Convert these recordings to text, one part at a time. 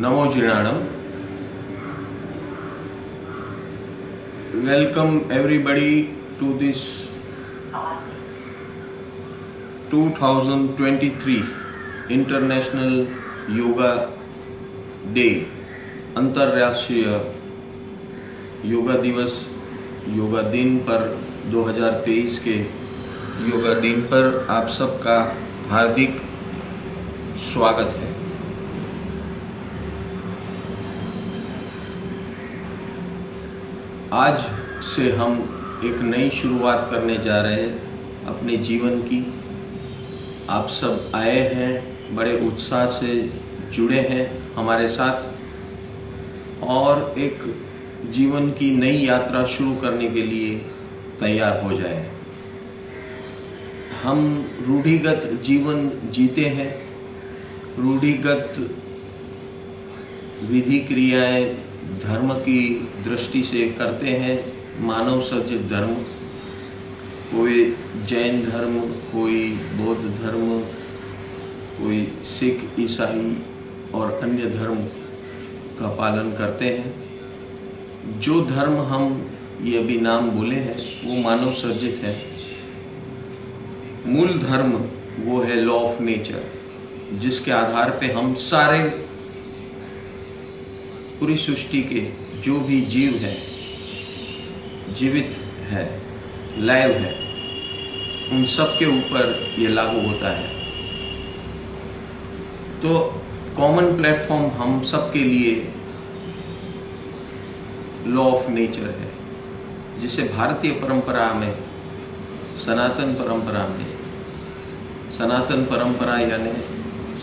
NaMo जिणाणम. Welcome everybody to this 2023 International Yoga Day, अंतर्राष्ट्रीय योगा दिवस, योगा दिन पर 2023 के योगा दिन पर आप सबका हार्दिक स्वागत है. आज से हम एक नई शुरुआत करने जा रहे हैं अपने जीवन की. आप सब आए हैं, बड़े उत्साह से जुड़े हैं हमारे साथ और एक जीवन की नई यात्रा शुरू करने के लिए तैयार हो जाए. हम रूढ़िगत जीवन जीते हैं, रूढ़िगत विधि क्रियाएं धर्म की दृष्टि से करते हैं. मानव सृजित धर्म, कोई जैन धर्म, कोई बौद्ध धर्म, कोई सिख, ईसाई और अन्य धर्म का पालन करते हैं. जो धर्म हम ये अभी नाम बोले हैं वो मानव सृजित है. मूल धर्म वो है लॉ ऑफ नेचर, जिसके आधार पे हम सारे पूरी सृष्टि के जो भी जीव है, जीवित है, लाइव है, उन सब के ऊपर ये लागू होता है. तो कॉमन प्लेटफॉर्म हम सब के लिए लॉ ऑफ नेचर है, जिसे भारतीय परंपरा में, सनातन परंपरा यानी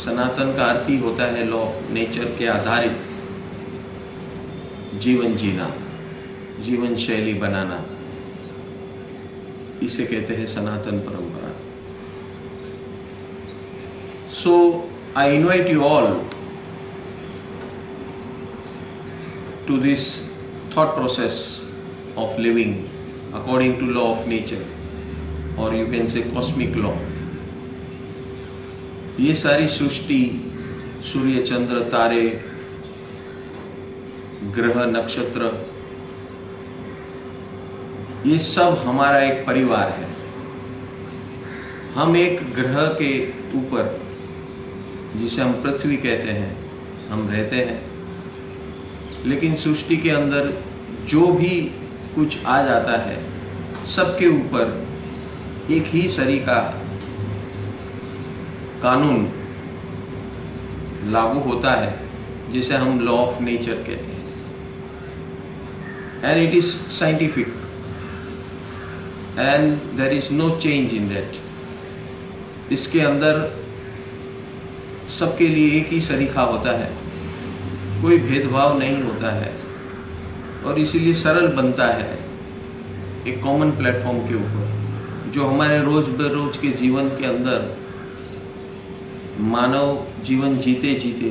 सनातन का अर्थ ही होता है लॉ ऑफ नेचर के आधारित जीवन जीना, जीवन शैली बनाना. इसे कहते हैं सनातन परंपरा. So I invite you all to this thought process of living according to law of nature, और you can say cosmic law. ये सारी सृष्टि, सूर्य, चंद्र, तारे, ग्रह, नक्षत्र, ये सब हमारा एक परिवार है. हम एक ग्रह के ऊपर, जिसे हम पृथ्वी कहते हैं, हम रहते हैं. लेकिन सृष्टि के अंदर जो भी कुछ आ जाता है, सबके ऊपर एक ही सरीका कानून लागू होता है, जिसे हम लॉ ऑफ नेचर कहते हैं. And it is scientific and there is no change in that. इसके अंदर सबके लिए एक ही सरीखा होता है, कोई भेदभाव नहीं होता है, और इसीलिए सरल बनता है एक कॉमन प्लेटफॉर्म के ऊपर, जो हमारे रोज बरोज के जीवन के अंदर मानव जीवन जीते जीते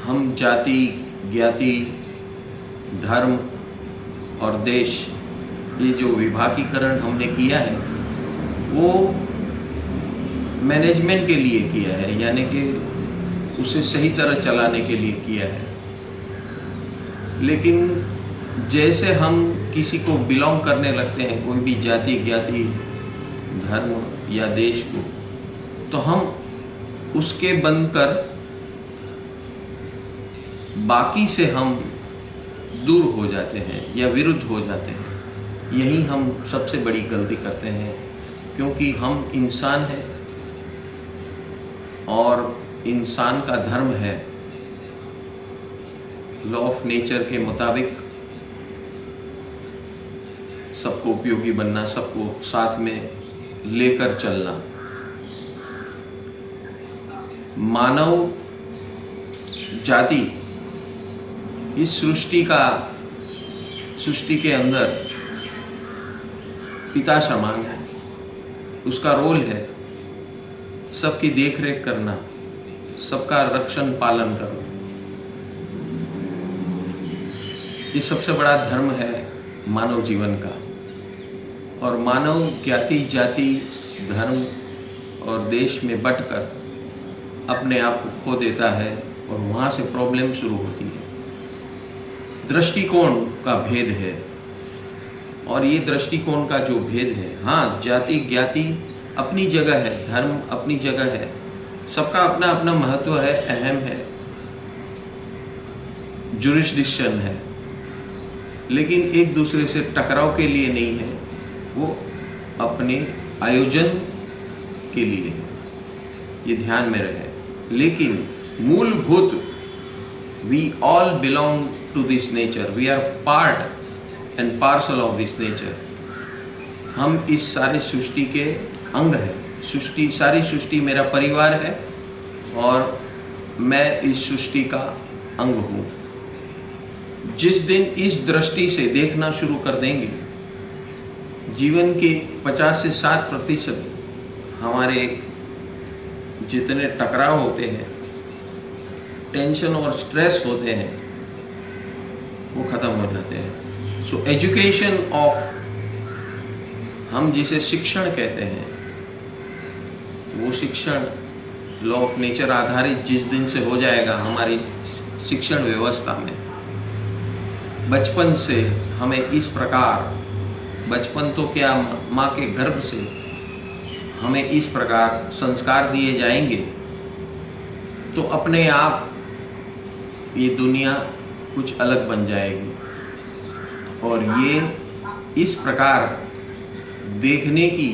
हम जाति, ज्ञाति, धर्म और देश, ये जो विभागीकरण हमने किया है वो मैनेजमेंट के लिए किया है, यानी कि उसे सही तरह चलाने के लिए किया है. लेकिन जैसे हम किसी को बिलोंग करने लगते हैं, कोई भी जाति, ज्ञाति, धर्म या देश को, तो हम उसके बनकर बाकी से हम दूर हो जाते हैं या विरुद्ध हो जाते हैं. यही हम सबसे बड़ी गलती करते हैं, क्योंकि हम इंसान हैं और इंसान का धर्म है लॉ ऑफ नेचर के मुताबिक सबको उपयोगी बनना, सबको साथ में लेकर चलना. मानव जाति इस सृष्टि के अंदर पिता समान है. उसका रोल है सबकी देखरेख करना, सबका रक्षण पालन करना. ये सबसे बड़ा धर्म है मानव जीवन का. और मानव ज्ञाति, जाति, धर्म और देश में बंटकर अपने आप को खो देता है और वहाँ से प्रॉब्लम शुरू होती है। दृष्टिकोण का भेद है, और ये दृष्टिकोण का जो भेद है, हाँ, जाति ज्ञाति अपनी जगह है, धर्म अपनी जगह है, सबका अपना अपना महत्व है, अहम है, जुरिस्डिक्शन है, लेकिन एक दूसरे से टकराव के लिए नहीं है, वो अपने आयोजन के लिए है। ये ध्यान में रहे। लेकिन मूलभूत we all belong to this nature, we are part and parcel of this nature. हम इस सारी सृष्टि के अंग हैं। सारी सृष्टि मेरा परिवार है और मैं इस सृष्टि का अंग हूँ। जिस दिन इस दृष्टि से देखना शुरू कर देंगे, जीवन के 50 से 60% हमारे जितने टकराव होते हैं, टेंशन और स्ट्रेस होते हैं, वो ख़त्म हो जाते हैं। सो एजुकेशन ऑफ, हम जिसे शिक्षण कहते हैं, वो शिक्षण लॉ ऑफ नेचर आधारित जिस दिन से हो जाएगा हमारी शिक्षण व्यवस्था में, बचपन से हमें इस प्रकार, बचपन तो क्या, माँ के गर्भ से हमें इस प्रकार संस्कार दिए जाएंगे, तो अपने आप ये दुनिया कुछ अलग बन जाएगी। और ये इस प्रकार देखने की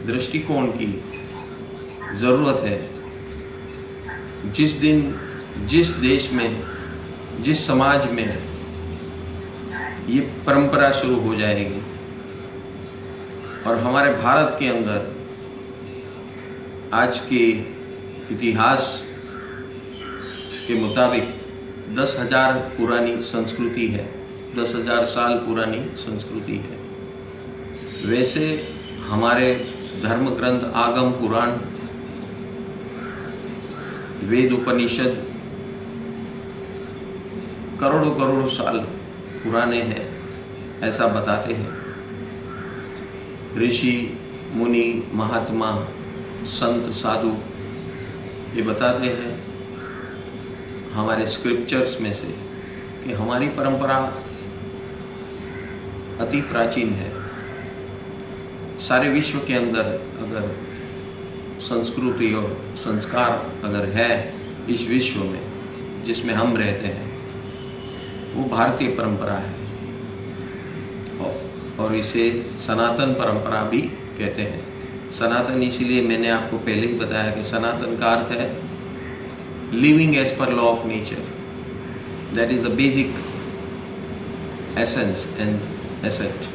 दृष्टिकोण की ज़रूरत है। जिस दिन, जिस देश में, जिस समाज में ये परंपरा शुरू हो जाएगी, और हमारे भारत के अंदर आज के इतिहास के मुताबिक 10,000 पुरानी संस्कृति है, 10,000 साल पुरानी संस्कृति है। वैसे हमारे धर्म ग्रंथ, आगम, पुराण, वेद, उपनिषद करोड़ों करोड़ों साल पुराने हैं, ऐसा बताते हैं। ऋषि, मुनि, महात्मा, संत, साधु ये बताते हैं हमारे स्क्रिप्चर्स में से कि हमारी परंपरा अति प्राचीन है। सारे विश्व के अंदर अगर संस्कृति और संस्कार अगर है इस विश्व में जिसमें हम रहते हैं, वो भारतीय परंपरा है, और इसे सनातन परंपरा भी कहते हैं। सनातन इसीलिए मैंने आपको पहले ही बताया कि सनातन का अर्थ है living as per law of nature. That is the basic essence and asset,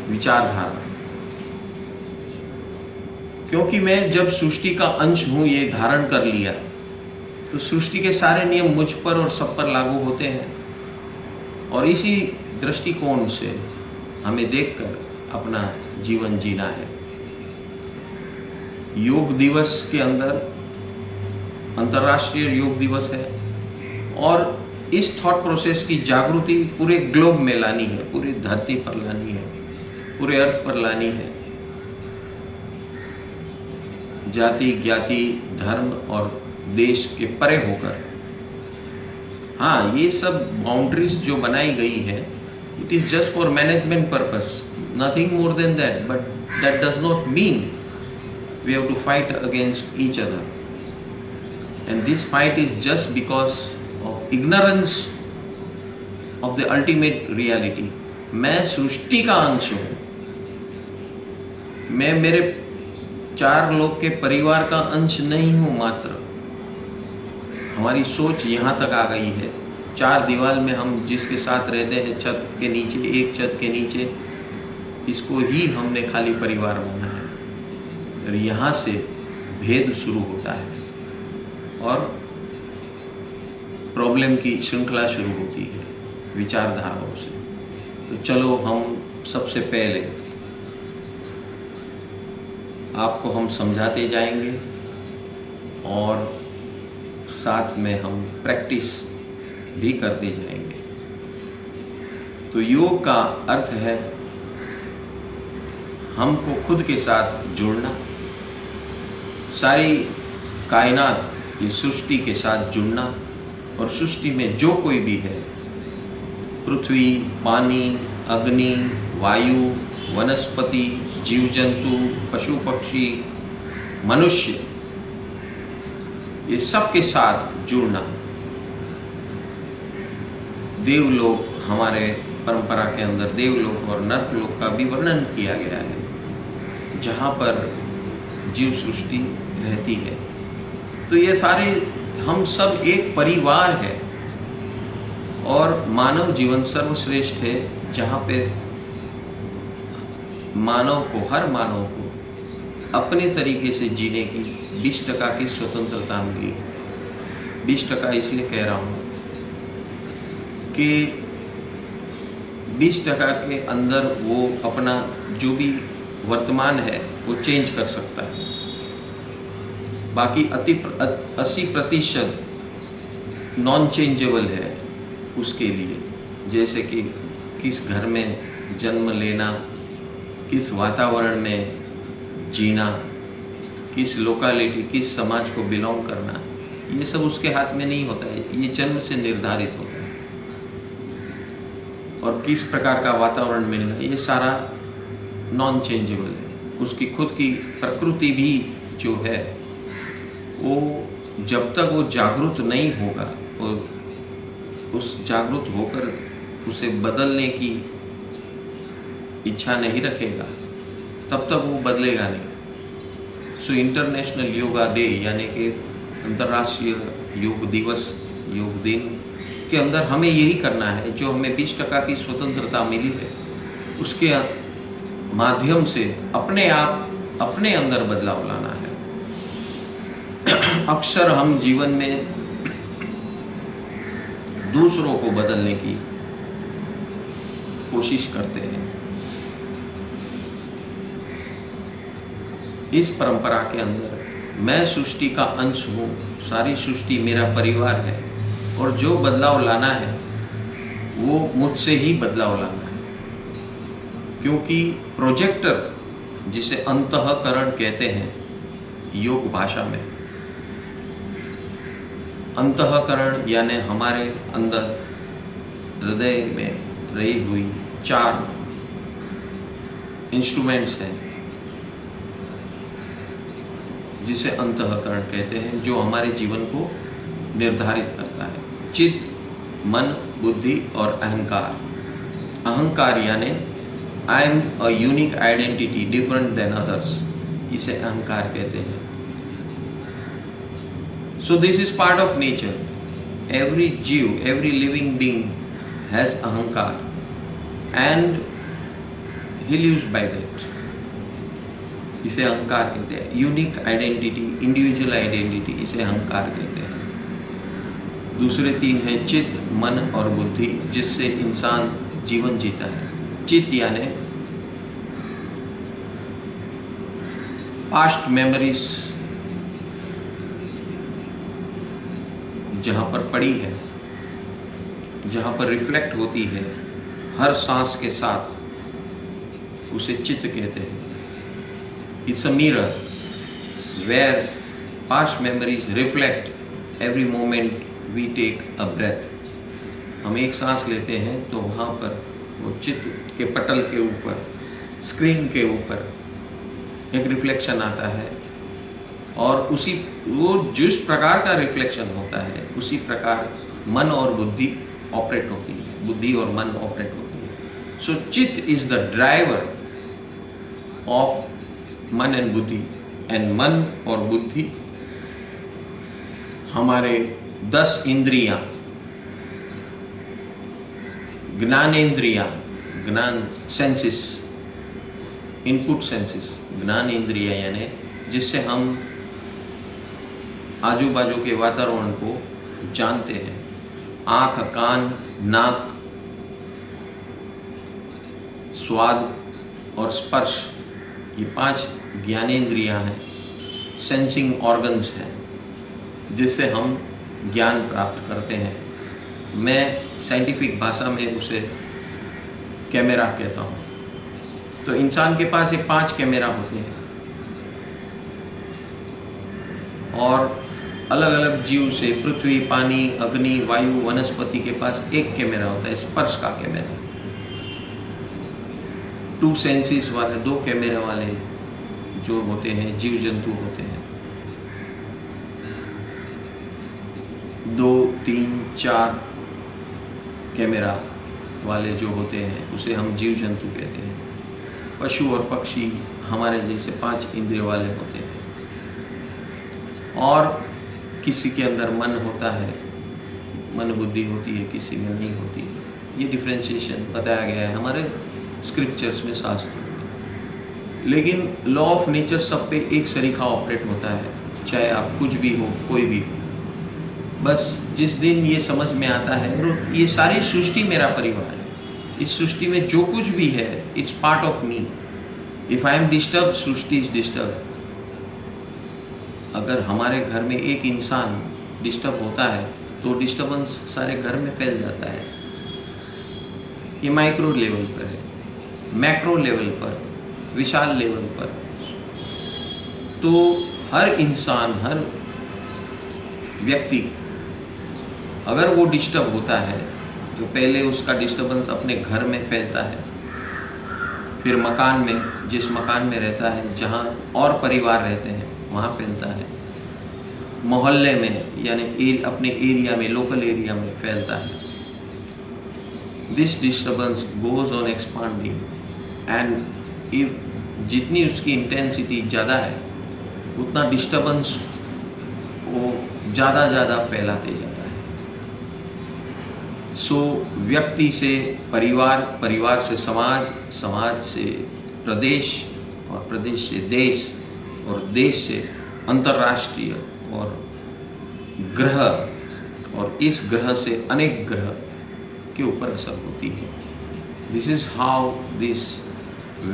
विचारधारा। क्योंकि मैं जब सृष्टि का अंश हूं, ये धारण कर लिया, तो सृष्टि के सारे नियम मुझ पर और सब पर लागू होते हैं। और इसी दृष्टिकोण से हमें देखकर अपना जीवन जीना है। योग दिवस के अंदर, अंतर्राष्ट्रीय योग दिवस है, और इस थॉट प्रोसेस की जागृति पूरे ग्लोब में लानी है, पूरी धरती पर लानी है, पूरे अर्थ पर लानी है। जाति, ज्ञाति, धर्म और देश के परे होकर। हाँ, ये सब बाउंड्रीज जो बनाई गई है, it is just for management purpose, nothing more than that, but that does not mean we have to fight against each other. And this fight is just because of ignorance of the ultimate reality. मैं सृष्टि का अंश हूँ, मैं मेरे 4 लोग के परिवार का अंश नहीं हूँ मात्र। हमारी सोच यहाँ तक आ गई है, 4 दीवार में हम जिसके साथ रहते हैं, छत के नीचे, एक छत के नीचे, इसको ही हमने खाली परिवार माना है। और यहाँ से भेद शुरू होता है और प्रॉब्लम की श्रृंखला शुरू होती है विचारधाराओं से। तो चलो, हम सबसे पहले आपको हम समझाते जाएंगे और साथ में हम प्रैक्टिस भी करते जाएंगे। तो योग का अर्थ है हमको खुद के साथ जुड़ना। सारी कायनात, ये सृष्टि के साथ जुड़ना, और सृष्टि में जो कोई भी है, पृथ्वी, पानी, अग्नि, वायु, वनस्पति, जीव जंतु, पशु पक्षी, मनुष्य, ये सब के साथ जुड़ना। देवलोक, हमारे परंपरा के अंदर देवलोक और नर्कलोक का भी वर्णन किया गया है, जहाँ पर जीव सृष्टि रहती है। तो ये सारे हम सब एक परिवार है, और मानव जीवन सर्वश्रेष्ठ है, जहाँ पे मानव को, हर मानव को अपने तरीके से जीने की 20% की स्वतंत्रता मिली है। 20% इसलिए कह रहा हूँ कि 20% के अंदर वो अपना जो भी वर्तमान है वो चेंज कर सकता है। बाकी 80% नॉन चेंजेबल है उसके लिए, जैसे कि किस घर में जन्म लेना, किस वातावरण में जीना, किस लोकालिटी, किस समाज को बिलोंग करना, ये सब उसके हाथ में नहीं होता है, ये जन्म से निर्धारित होता है। और किस प्रकार का वातावरण मिलना, ये सारा नॉन चेंजेबल है। उसकी खुद की प्रकृति भी जो है, वो जब तक वो जागरूक नहीं होगा, और उस जागरूक होकर उसे बदलने की इच्छा नहीं रखेगा, तब तक वो बदलेगा नहीं। सो इंटरनेशनल योगा डे, यानी कि अंतर्राष्ट्रीय योग दिवस, योग दिन के अंदर हमें यही करना है। जो हमें 20% की स्वतंत्रता मिली है, उसके माध्यम से अपने आप, अपने अंदर बदलाव लाना है। अक्सर हम जीवन में दूसरों को बदलने की कोशिश करते हैं। इस परंपरा के अंदर मैं सृष्टि का अंश हूँ, सारी सृष्टि मेरा परिवार है, और जो बदलाव लाना है वो मुझसे ही बदलाव लाना है। क्योंकि प्रोजेक्टर, जिसे अंतःकरण कहते हैं योग भाषा में, अंतःकरण यानी हमारे अंदर हृदय में रही हुई 4 इंस्ट्रूमेंट्स हैं, जिसे अंतःकरण कहते हैं, जो हमारे जीवन को निर्धारित करता है। चित्त, मन, बुद्धि और अहंकार। अहंकार यानी I am a unique identity different than others, इसे अहंकार कहते हैं। So this is part of nature. Every जीव, एवरी लिविंग बीइंग हैज अहंकार and he lives by that. इसे अहंकार कहते हैं। यूनिक आइडेंटिटी, इंडिविजुअल आइडेंटिटी, इसे अहंकार कहते हैं। दूसरे 3 हैं चित्त, मन और बुद्धि, जिससे इंसान जीवन जीता है। चित्त यानी पास्ट मेमोरीज जहाँ पर पड़ी है, जहाँ पर रिफ्लेक्ट होती है हर सांस के साथ, उसे चित्त कहते हैं। It's a mirror where past memories reflect every moment we take a breath. हम एक सांस लेते हैं तो वहाँ पर वो चित्त के पटल के ऊपर, स्क्रीन के ऊपर एक रिफ्लेक्शन आता है, और उसी वो जिस प्रकार का रिफ्लेक्शन होता है उसी प्रकार मन और बुद्धि ऑपरेट होती है, बुद्धि और मन ऑपरेट होती है। सो चित्त इज द ड्राइवर ऑफ मन एंड बुद्धि, एंड मन और बुद्धि हमारे 10 इंद्रियां, ज्ञानेंद्रियां, ज्ञान सेंसेस, इनपुट सेंसेस, ज्ञान इंद्रियां यानी जिससे हम आजू बाजू के वातावरण को जानते हैं। आँख, कान, नाक, स्वाद और स्पर्श, ये 5 ज्ञानेंद्रियां हैं, सेंसिंग ऑर्गन्स हैं, जिससे हम ज्ञान प्राप्त करते हैं। मैं साइंटिफिक भाषा में उसे कैमरा कहता हूँ। तो इंसान के पास ये 5 कैमरा होते हैं, और अलग अलग जीव से, पृथ्वी, पानी, अग्नि, वायु, वनस्पति के पास एक कैमरा होता है, स्पर्श का कैमरा। 2 सेंसेस वाले, 2 कैमरे वाले जो होते हैं जीव जंतु होते हैं। 2, 3, 4 कैमरा वाले जो होते हैं उसे हम जीव जंतु कहते हैं। पशु और पक्षी हमारे जैसे 5 इंद्रिय वाले होते हैं। और किसी के अंदर मन होता है, मन बुद्धि होती है, किसी में नहीं होती है। ये डिफरेंशिएशन बताया गया है हमारे स्क्रिप्चर्स में, शास्त्र में। लेकिन लॉ ऑफ नेचर सब पे एक सरीखा ऑपरेट होता है, चाहे आप कुछ भी हो, कोई भी हो। बस जिस दिन ये समझ में आता है, ये सारी सृष्टि मेरा परिवार है, इस सृष्टि में जो कुछ भी है it's part of me. If I am disturb, Srishti is disturb. अगर हमारे घर में एक इंसान डिस्टर्ब होता है तो डिस्टर्बेंस सारे घर में फैल जाता है। ये माइक्रो लेवल पर है, मैक्रो लेवल पर, विशाल लेवल पर। तो हर इंसान, हर व्यक्ति अगर वो डिस्टर्ब होता है तो पहले उसका डिस्टर्बेंस अपने घर में फैलता है, फिर मकान में, जिस मकान में रहता है, जहाँ और परिवार रहते हैं वहाँ फैलता है, मोहल्ले में यानी अपने एरिया में, लोकल एरिया में फैलता है। This disturbance goes on expanding and जितनी उसकी इंटेंसिटी ज़्यादा है उतना डिस्टर्बेंस वो ज़्यादा फैलाते जाता है। सो व्यक्ति से परिवार, परिवार से समाज, समाज से प्रदेश और प्रदेश से देश और देश से अंतर्राष्ट्रीय और ग्रह, और इस ग्रह से अनेक ग्रह के ऊपर असर होती है। This is how this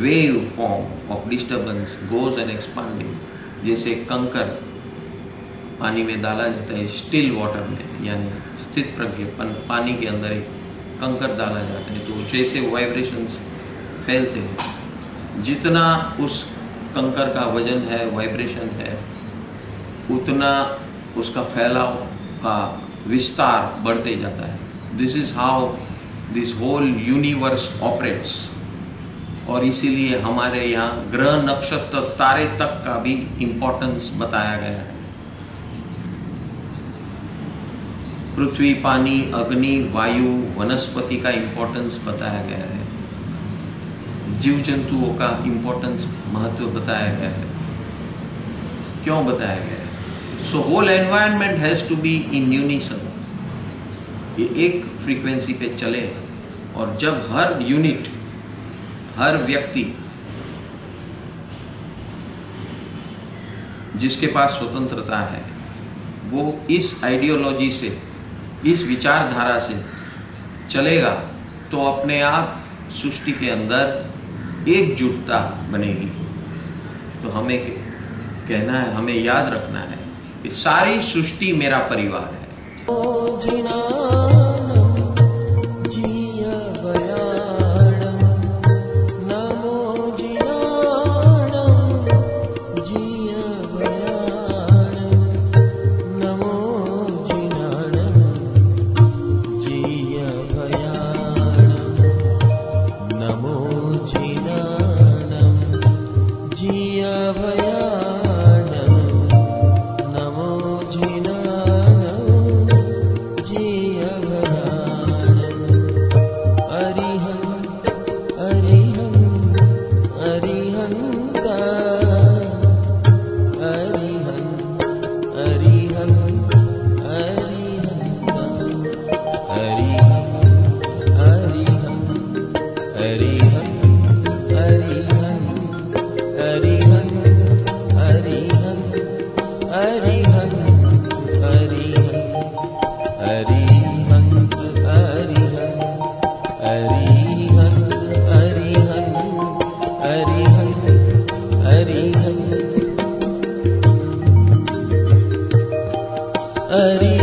wave form of disturbance goes and expanding. जैसे कंकर पानी में डाला जाता है, स्टिल वाटर में, यानी स्थित प्रज्ञ पानी के अंदर एक कंकर डाला जाता है, तो जैसे वाइब्रेशंस फैलते हैं, जितना उस कंकर का वजन है, वाइब्रेशन है, उतना उसका फैलाव का विस्तार बढ़ते जाता है। This is how this whole universe operates. और इसीलिए हमारे यहाँ ग्रह, नक्षत्र, तारे तक का भी इम्पोर्टेंस बताया गया है। पृथ्वी, पानी, अग्नि, वायु, वनस्पति का इम्पोर्टेंस बताया गया है। जीव जंतुओं का इम्पोर्टेंस, महत्व बताया गया है। क्यों बताया गया है? So whole environment has to be in unison. ये एक फ्रीक्वेंसी पे चले, और जब हर यूनिट, हर व्यक्ति जिसके पास स्वतंत्रता है, वो इस आइडियोलॉजी से, इस विचारधारा से चलेगा, तो अपने आप सृष्टि के अंदर एकजुटता बनेगी। तो हमें कहना है, हमें याद रखना है कि सारी सृष्टि मेरा परिवार है। अरिहंत